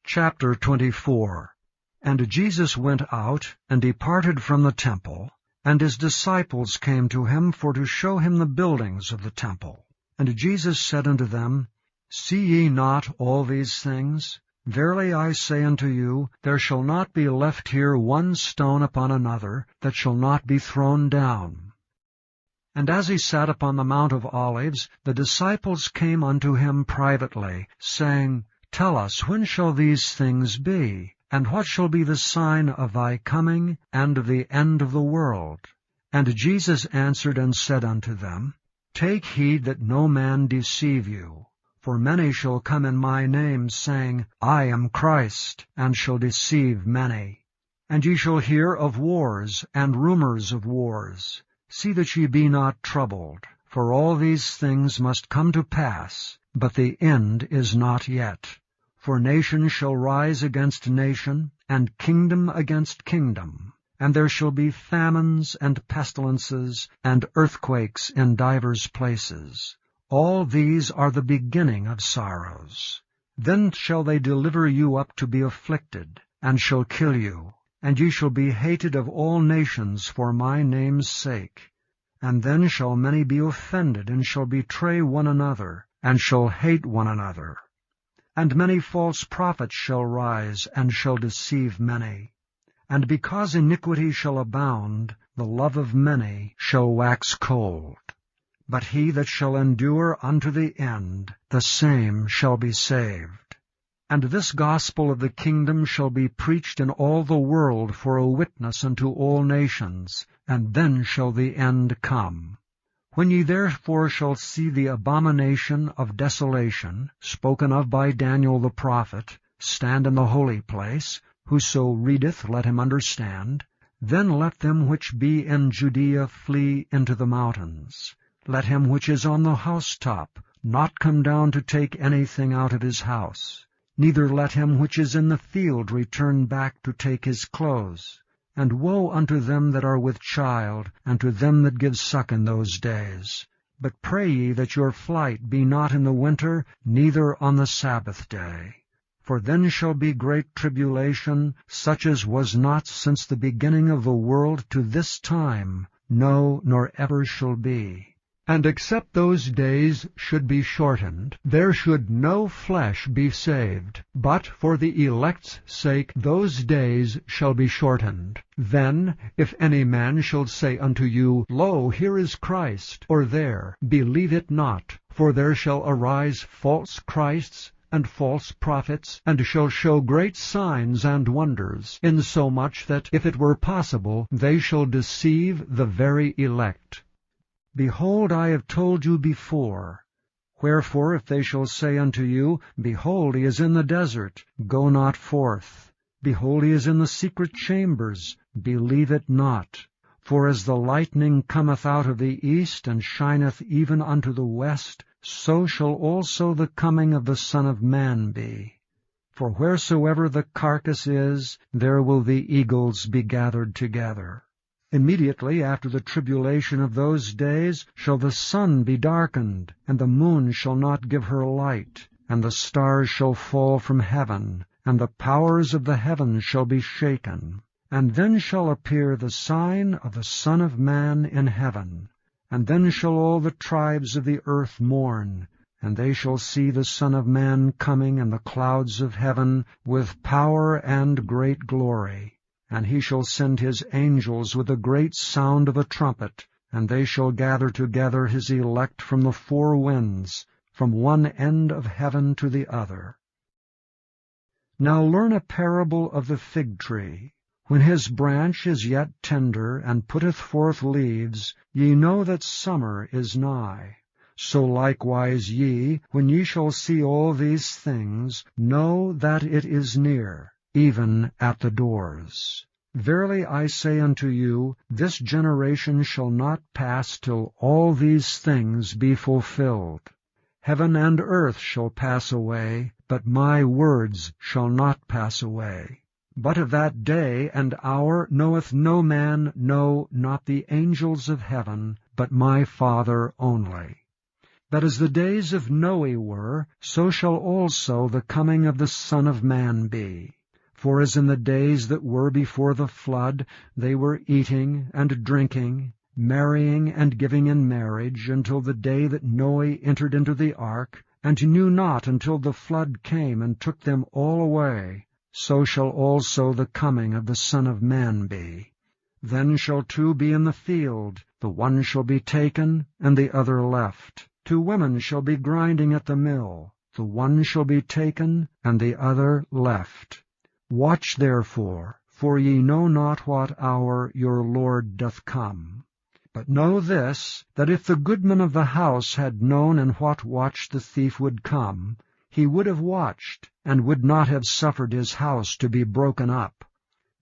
Chapter 24. And Jesus went out, and departed from the temple, and his disciples came to him for to show him the buildings of the temple. And Jesus said unto them, See ye not all these things? Verily I say unto you, there shall not be left here one stone upon another, that shall not be thrown down. And as he sat upon the Mount of Olives, the disciples came unto him privately, saying, Tell us, when shall these things be? And what shall be the sign of thy coming, and of the end of the world? And Jesus answered and said unto them, Take heed that no man deceive you. For many shall come in my name, saying, I am Christ, and shall deceive many. And ye shall hear of wars, and rumors of wars. See that ye be not troubled, for all these things must come to pass, but the end is not yet. For nation shall rise against nation, and kingdom against kingdom. And there shall be famines, and pestilences, and earthquakes in divers places. All these are the beginning of sorrows. Then shall they deliver you up to be afflicted, and shall kill you. And ye shall be hated of all nations for my name's sake. And then shall many be offended, and shall betray one another, and shall hate one another. And many false prophets shall rise, and shall deceive many. And because iniquity shall abound, the love of many shall wax cold. But he that shall endure unto the end, the same shall be saved. And this gospel of the kingdom shall be preached in all the world for a witness unto all nations, and then shall the end come. When ye therefore shall see the abomination of desolation, spoken of by Daniel the prophet, stand in the holy place, whoso readeth, let him understand. Then let them which be in Judea flee into the mountains. Let him which is on the housetop not come down to take anything out of his house. Neither let him which is in the field return back to take his clothes. And woe unto them that are with child, and to them that give suck in those days. But pray ye that your flight be not in the winter, neither on the Sabbath day. For then shall be great tribulation, such as was not since the beginning of the world to this time, no, nor ever shall be. And except those days should be shortened, there should no flesh be saved. But for the elect's sake those days shall be shortened. Then, if any man shall say unto you, Lo, here is Christ, or there, believe it not. For there shall arise false Christs, and false prophets, and shall show great signs and wonders, insomuch that, if it were possible, they shall deceive the very elect. Behold, I have told you before. Wherefore, if they shall say unto you, Behold, he is in the desert, go not forth. Behold, he is in the secret chambers, believe it not. For as the lightning cometh out of the east, and shineth even unto the west, so shall also the coming of the Son of Man be. For wheresoever the carcass is, there will the eagles be gathered together. Immediately after the tribulation of those days shall the sun be darkened, and the moon shall not give her light, and the stars shall fall from heaven, and the powers of the heavens shall be shaken. And then shall appear the sign of the Son of Man in heaven. And then shall all the tribes of the earth mourn, and they shall see the Son of Man coming in the clouds of heaven with power and great glory. And he shall send his angels with a great sound of a trumpet, and they shall gather together his elect from the four winds, from one end of heaven to the other. Now learn a parable of the fig tree. When his branch is yet tender, and putteth forth leaves, ye know that summer is nigh. So likewise ye, when ye shall see all these things, know that it is near, even at the doors. Verily I say unto you, this generation shall not pass till all these things be fulfilled. Heaven and earth shall pass away, but my words shall not pass away. But of that day and hour knoweth no man, no, not the angels of heaven, but my Father only. that as the days of Noe were, so shall also the coming of the Son of Man be. For as in the days that were before the flood, they were eating and drinking, marrying and giving in marriage, until the day that Noe entered into the ark, and knew not until the flood came and took them all away, so shall also the coming of the Son of Man be. Then shall two be in the field, the one shall be taken, and the other left. 2 women shall be grinding at the mill, the one shall be taken, and the other left. Watch therefore, for ye know not what hour your Lord doth come. But know this, that if the goodman of the house had known in what watch the thief would come, he would have watched, and would not have suffered his house to be broken up.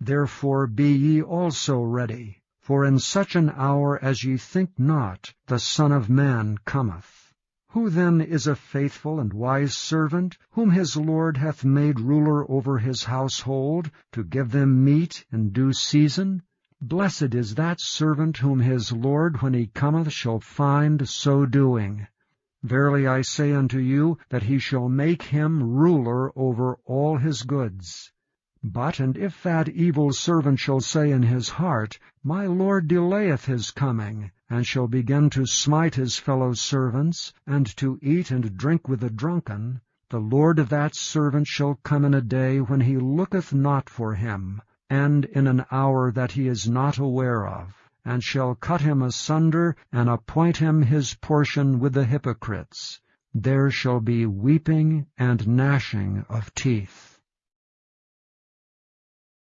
Therefore be ye also ready, for in such an hour as ye think not, the Son of Man cometh. Who then is a faithful and wise servant, whom his Lord hath made ruler over his household, to give them meat in due season? Blessed is that servant whom his Lord, when he cometh, shall find so doing. Verily I say unto you, that he shall make him ruler over all his goods. But, and if that evil servant shall say in his heart, My Lord delayeth his coming, and shall begin to smite his fellow servants, and to eat and drink with the drunken, the Lord of that servant shall come in a day when he looketh not for him, and in an hour that he is not aware of, and shall cut him asunder, and appoint him his portion with the hypocrites. There shall be weeping and gnashing of teeth.